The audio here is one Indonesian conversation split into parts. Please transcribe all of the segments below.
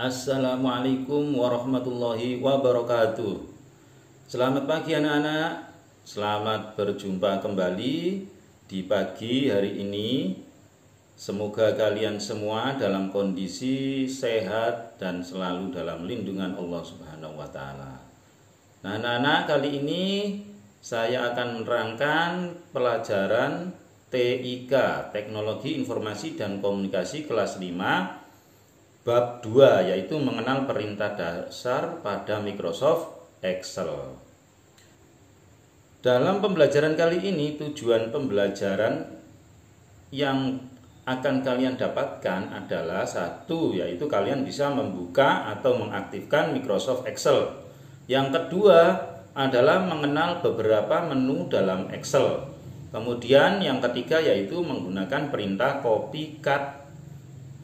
Assalamualaikum warahmatullahi wabarakatuh. Selamat pagi anak-anak. Selamat berjumpa kembali di pagi hari ini. Semoga kalian semua dalam kondisi sehat dan selalu dalam lindungan Allah Subhanahu wa taala. Nah, anak-anak, kali ini saya akan menerangkan pelajaran TIK, Teknologi Informasi dan Komunikasi kelas 5. Bab 2, yaitu mengenal perintah dasar pada Microsoft Excel. Dalam pembelajaran kali ini, tujuan pembelajaran yang akan kalian dapatkan adalah satu, yaitu kalian bisa membuka atau mengaktifkan Microsoft Excel. Yang kedua adalah mengenal beberapa menu dalam Excel. Kemudian yang ketiga yaitu menggunakan perintah copy, cut,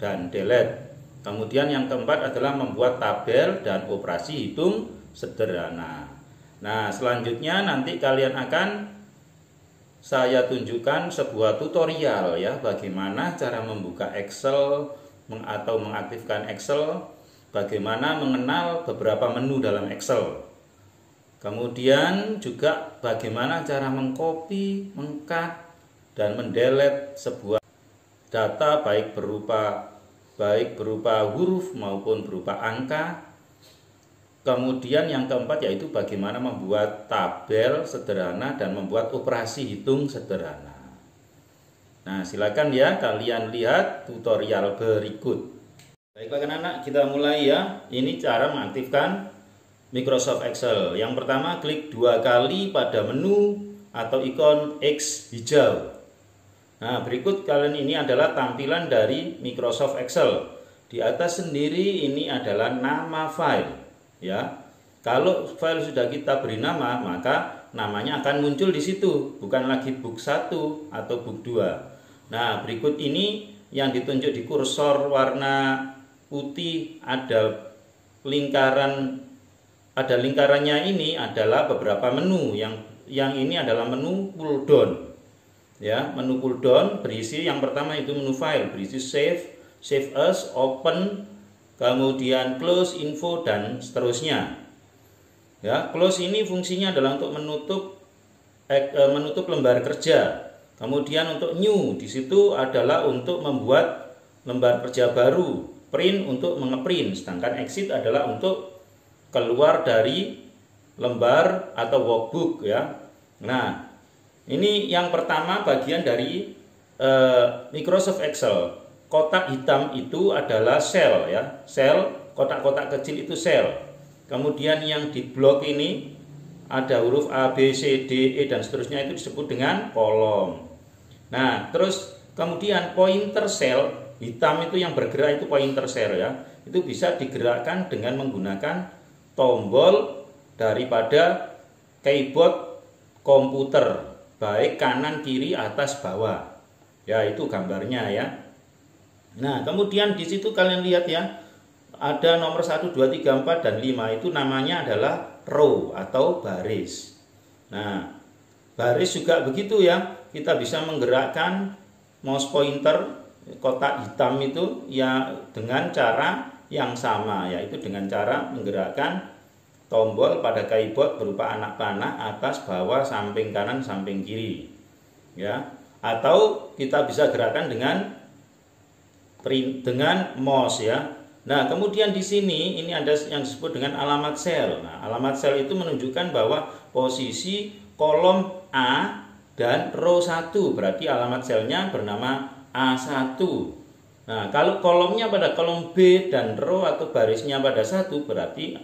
dan delete. Kemudian yang keempat adalah membuat tabel dan operasi hitung sederhana. Nah, selanjutnya nanti kalian akan saya tunjukkan sebuah tutorial ya, bagaimana cara membuka Excel atau mengaktifkan Excel, bagaimana mengenal beberapa menu dalam Excel. Kemudian juga bagaimana cara mengcopy, meng-cut, dan mendelete sebuah data baik berupa huruf maupun berupa angka. Kemudian yang keempat yaitu bagaimana membuat tabel sederhana dan membuat operasi hitung sederhana. Nah, silakan ya kalian lihat tutorial berikut. Baiklah anak-anak, kita mulai ya. Ini cara mengaktifkan Microsoft Excel. Yang pertama, klik 2 kali pada menu atau ikon X hijau. Nah, berikut kalian ini adalah tampilan dari Microsoft Excel. Di atas sendiri ini adalah nama file, ya. Kalau file sudah kita beri nama, maka namanya akan muncul di situ, bukan lagi book 1 atau book 2. Nah, berikut ini yang ditunjuk di kursor warna putih ada lingkarannya ini adalah beberapa menu. Yang ini adalah menu pull down. Ya, menu pull down berisi yang pertama itu menu file, berisi save, save as, open, kemudian close, info, dan seterusnya. Ya, close ini fungsinya adalah untuk menutup lembar kerja. Kemudian untuk new di situ adalah untuk membuat lembar kerja baru, print untuk mengeprint, sedangkan exit adalah untuk keluar dari lembar atau workbook ya. Nah, ini yang pertama bagian dari Microsoft Excel. Kotak hitam itu adalah sel ya. Sel, kotak-kotak kecil itu sel. Kemudian yang di blok ini ada huruf A, B, C, D, E dan seterusnya itu disebut dengan kolom. Nah, terus kemudian pointer sel hitam itu yang bergerak itu pointer sel ya. Itu bisa digerakkan dengan menggunakan tombol daripada keyboard komputer, baik kanan, kiri, atas, bawah. Ya, itu gambarnya ya. Nah, kemudian di situ kalian lihat ya, ada nomor 1, 2, 3, 4, dan 5 itu namanya adalah row atau baris. Nah, baris juga begitu ya. Kita bisa menggerakkan mouse pointer kotak hitam itu ya dengan cara yang sama, yaitu dengan cara menggerakkan tombol pada keyboard berupa anak panah atas, bawah, samping kanan, samping kiri. Ya, atau kita bisa gerakan dengan mouse ya. Nah, kemudian di sini ini ada yang disebut dengan alamat sel. Nah, alamat sel itu menunjukkan bahwa posisi kolom A dan row 1, berarti alamat selnya bernama A1. Nah, kalau kolomnya pada kolom B dan row atau barisnya pada 1, berarti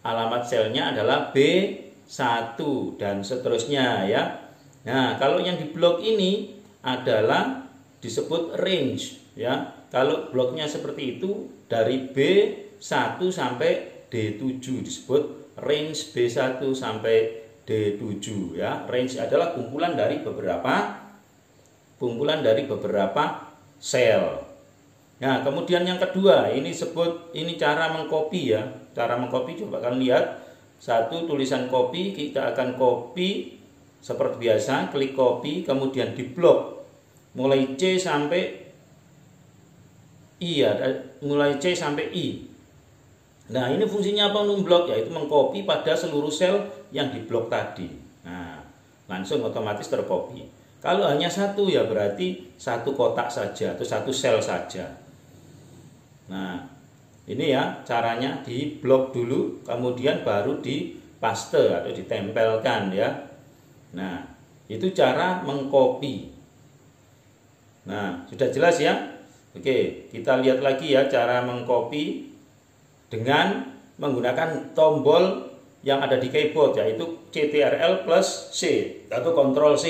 alamat selnya adalah B1 dan seterusnya ya. Nah, kalau yang di blok ini adalah disebut range ya. Kalau bloknya seperti itu dari B1 sampai D7 disebut range B1 sampai D7 ya. Range adalah kumpulan dari beberapa sel. Nah, kemudian yang kedua ini cara mengcopy ya. Cara mengcopy coba kalian lihat. Satu, tulisan copy, kita akan copy seperti biasa, klik copy, kemudian di blok mulai C sampai I ya, mulai C sampai I. Nah, ini fungsinya apa memblok? Yaitu mengcopy pada seluruh sel yang diblok tadi. Nah, langsung otomatis tercopy. Kalau hanya satu ya berarti satu kotak saja atau satu sel saja. Nah, ini ya caranya, di blok dulu kemudian baru dipaste atau ditempelkan ya. Nah, itu cara mengcopy. Nah, sudah jelas ya? Oke, kita lihat lagi ya cara mengcopy dengan menggunakan tombol yang ada di keyboard, yaitu CTRL plus C atau Ctrl C.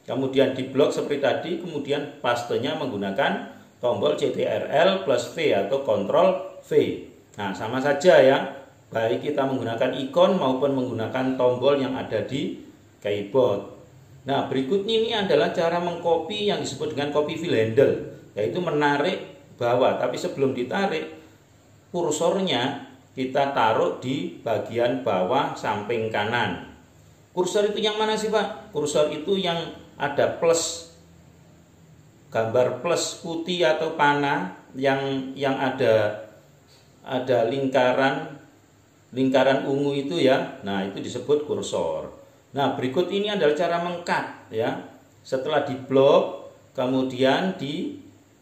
Kemudian di blok seperti tadi, kemudian pastenya menggunakan tombol CTRL plus V atau Ctrl V. Nah, sama saja ya, baik kita menggunakan ikon maupun menggunakan tombol yang ada di keyboard. Nah, berikutnya ini adalah cara mengcopy yang disebut dengan copy fill handle, yaitu menarik bawah. Tapi sebelum ditarik, kursornya kita taruh di bagian bawah samping kanan. Kursor itu yang mana sih Pak? Kursor itu yang ada plus, gambar plus putih atau panah yang ada lingkaran ungu itu ya. Nah, itu disebut kursor. Nah, berikut ini adalah cara mengcut ya. Setelah diblok kemudian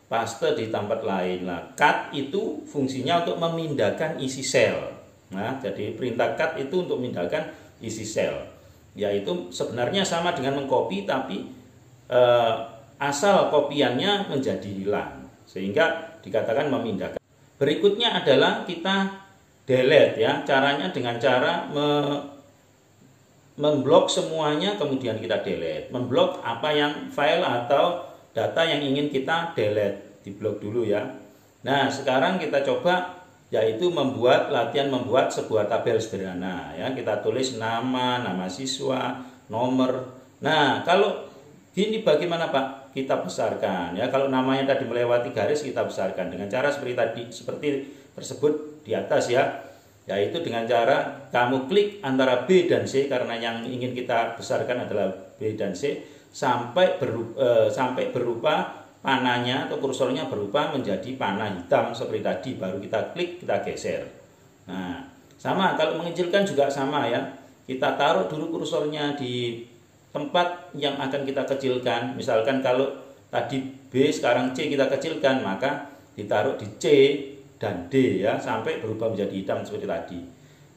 paste di tempat lain. Nah, cut itu fungsinya untuk memindahkan isi sel. Nah, jadi perintah cut itu untuk memindahkan isi sel. Yaitu sebenarnya sama dengan mengcopy, tapi asal kopiannya menjadi hilang, sehingga dikatakan memindahkan. Berikutnya adalah kita delete ya. Caranya dengan cara memblok semuanya kemudian kita delete. Memblok apa yang file atau data yang ingin kita delete, diblok dulu ya. Nah, sekarang kita coba, yaitu latihan membuat sebuah tabel sederhana ya. Kita tulis nama siswa, nomor. Nah, kalau gini bagaimana Pak? Kita besarkan ya. Kalau namanya tadi melewati garis, kita besarkan dengan cara seperti tersebut di atas ya. Yaitu dengan cara kamu klik antara B dan C, karena yang ingin kita besarkan adalah B dan C, sampai berupa panahnya atau kursornya berupa menjadi panah hitam seperti tadi, baru kita klik, kita geser. Nah, sama kalau mengecilkan juga sama ya. Kita taruh dulu kursornya di tempat yang akan kita kecilkan. Misalkan kalau tadi B sekarang C kita kecilkan, maka ditaruh di C dan D ya, sampai berubah menjadi hitam seperti tadi.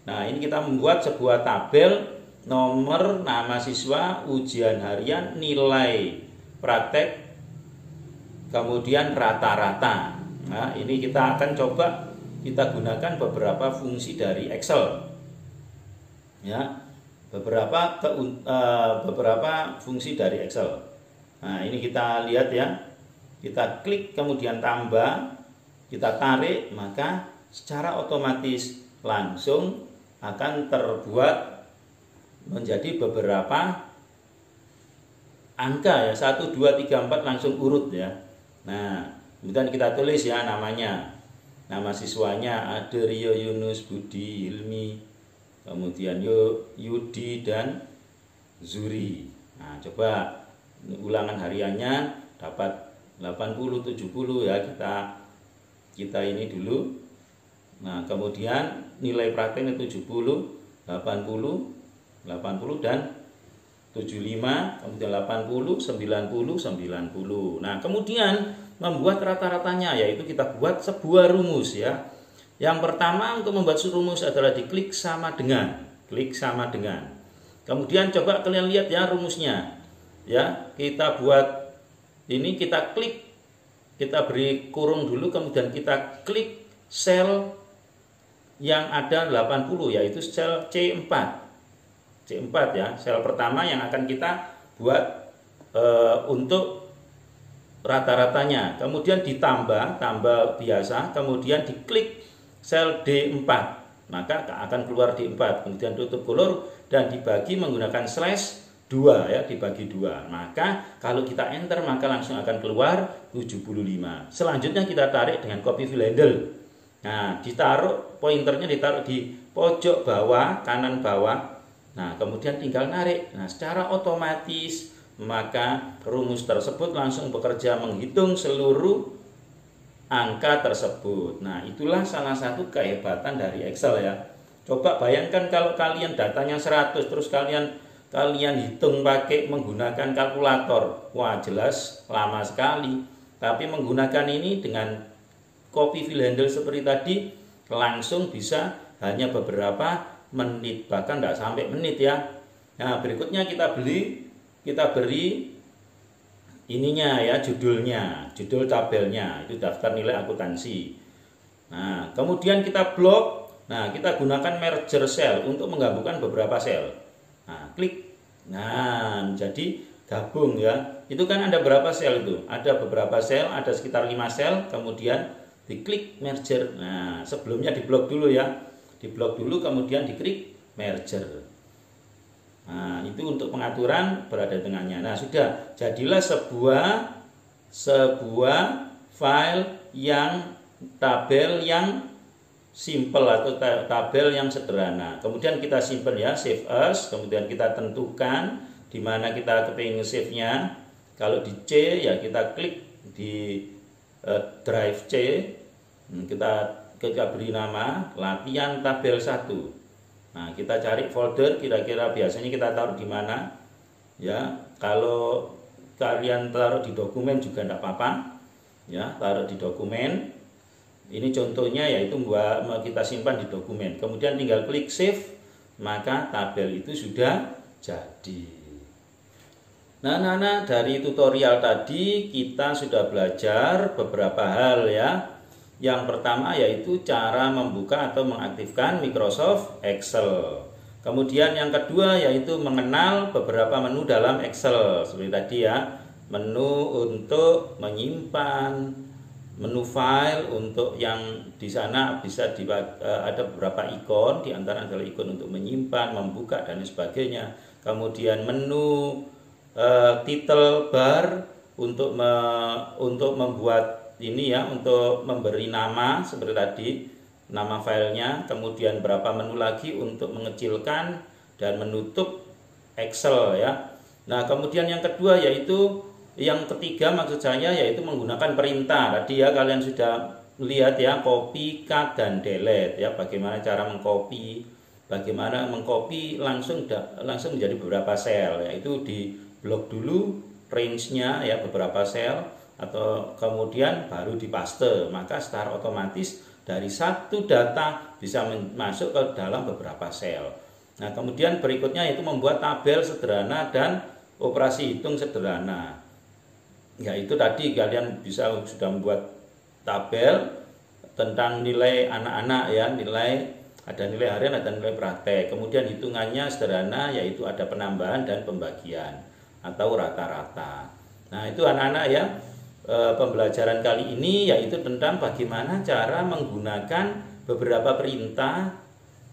Nah, ini kita membuat sebuah tabel nomor, nama siswa, ujian harian, nilai praktek, kemudian rata-rata. Nah, ini kita akan coba kita gunakan beberapa fungsi dari Excel. Ya, beberapa fungsi dari Excel. Nah, ini kita lihat ya. Kita klik kemudian tambah, kita tarik, maka secara otomatis langsung akan terbuat menjadi beberapa angka ya, 1, 2, 3, 4 langsung urut ya. Nah, kemudian kita tulis ya namanya. Nama siswanya Aderio Yunus Budi Hilmi, kemudian Yudi dan Zuri. Nah, coba ulangan hariannya dapat 80, 70 ya, kita ini dulu. Nah, kemudian nilai prakteknya 70, 80 dan 75, kemudian 80, 90, 90. Nah, kemudian membuat rata-ratanya, yaitu kita buat sebuah rumus ya. Yang pertama untuk membuat rumus adalah diklik sama dengan. Klik sama dengan. Kemudian coba kalian lihat ya rumusnya. Ya, kita buat ini, kita klik, kita beri kurung dulu, kemudian kita klik sel yang ada 80, yaitu sel C4. C4 ya, sel pertama yang akan kita buat untuk rata-ratanya. Kemudian tambah biasa, kemudian diklik sel D4, maka akan keluar D4. Kemudian tutup kolor dan dibagi menggunakan slash 2 ya, dibagi 2. Maka kalau kita enter maka langsung akan keluar 75. Selanjutnya kita tarik dengan copy fill handle. Nah, pointernya ditaruh di pojok bawah, kanan bawah. Nah, kemudian tinggal narik. Nah, secara otomatis maka rumus tersebut langsung bekerja menghitung seluruh angka tersebut. Nah, itulah salah satu kehebatan dari Excel ya. Coba bayangkan kalau kalian datanya 100 terus kalian hitung pakai menggunakan kalkulator. Wah, jelas lama sekali. Tapi menggunakan ini dengan copy fill handle seperti tadi langsung bisa hanya beberapa menit, bahkan tidak sampai menit ya. Nah, berikutnya kita beri ininya ya, judul tabelnya, itu daftar nilai akuntansi. Nah, kemudian kita blok. Nah, kita gunakan merger cell untuk menggabungkan beberapa sel. Nah, klik. Nah, jadi gabung ya. Itu kan ada berapa sel itu? Ada beberapa sel, ada sekitar 5 sel, kemudian diklik merger. Nah, sebelumnya diblok dulu ya. Diblok dulu kemudian diklik merger. Nah, itu untuk pengaturan berada dengannya. Nah, sudah. Jadilah sebuah file yang tabel yang simple atau tabel yang sederhana. Kemudian kita simpan ya, save as. Kemudian kita tentukan di mana kita kepingin save-nya. Kalau di C ya kita klik di drive C. Kita beri nama latihan tabel 1. Nah, kita cari folder kira-kira biasanya kita taruh di mana. Ya, kalau kalian taruh di dokumen juga tidak apa-apa. Ya, taruh di dokumen. Ini contohnya yaitu kita simpan di dokumen. Kemudian tinggal klik save, maka tabel itu sudah jadi. Nah, dari tutorial tadi kita sudah belajar beberapa hal ya. Yang pertama yaitu cara membuka atau mengaktifkan Microsoft Excel. Kemudian yang kedua yaitu mengenal beberapa menu dalam Excel. Seperti tadi ya, menu untuk menyimpan, menu file untuk yang di sana bisa ada beberapa ikon, di antara adalah ikon untuk menyimpan, membuka dan sebagainya. Kemudian menu title bar untuk membuat ini ya, untuk memberi nama seperti tadi, nama filenya. Kemudian berapa menu lagi untuk mengecilkan dan menutup Excel ya. Nah, kemudian yang kedua yaitu, yang ketiga maksud saya yaitu menggunakan perintah. Tadi ya kalian sudah lihat ya, copy, cut, dan delete ya. Bagaimana cara mengcopy, bagaimana mengcopy langsung menjadi beberapa sel, yaitu di blok dulu range-nya ya, beberapa sel, atau kemudian baru dipaste, maka secara otomatis dari satu data bisa masuk ke dalam beberapa sel. Nah, kemudian berikutnya itu membuat tabel sederhana dan operasi hitung sederhana. Yaitu tadi kalian sudah membuat tabel tentang nilai anak-anak ya, ada nilai harian, ada nilai praktek. Kemudian hitungannya sederhana, yaitu ada penambahan dan pembagian atau rata-rata. Nah, itu anak-anak ya. Pembelajaran kali ini yaitu tentang bagaimana cara menggunakan beberapa perintah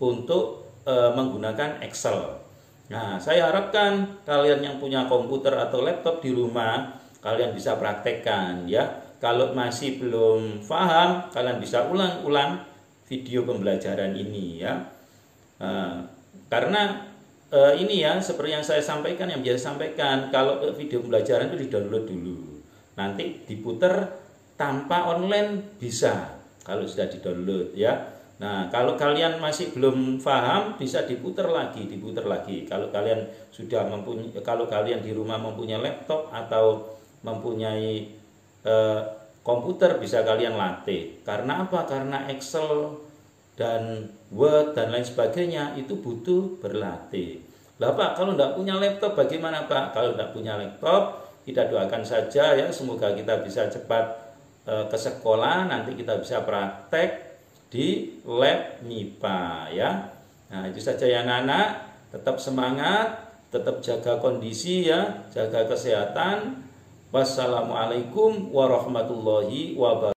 untuk menggunakan Excel. Nah, saya harapkan kalian yang punya komputer atau laptop di rumah, kalian bisa praktekkan ya. Kalau masih belum paham, kalian bisa ulang-ulang video pembelajaran ini ya. Karena ini ya, seperti yang saya sampaikan, yang biasa sampaikan, kalau video pembelajaran itu di-download dulu. Nanti diputer tanpa online bisa kalau sudah di-download ya. Nah, kalau kalian masih belum paham bisa diputer lagi. Kalau kalian kalau kalian di rumah mempunyai laptop atau mempunyai komputer, bisa kalian latih. Karena apa? Karena Excel dan Word dan lain sebagainya itu butuh berlatih. Lah Pak, kalau tidak punya laptop bagaimana Pak? Kalau tidak punya laptop, kita doakan saja ya, semoga kita bisa cepat ke sekolah, nanti kita bisa praktek di lab MIPA ya. Nah, itu saja ya anak-anak, tetap semangat, tetap jaga kondisi ya, jaga kesehatan. Wassalamualaikum warahmatullahi wabarakatuh.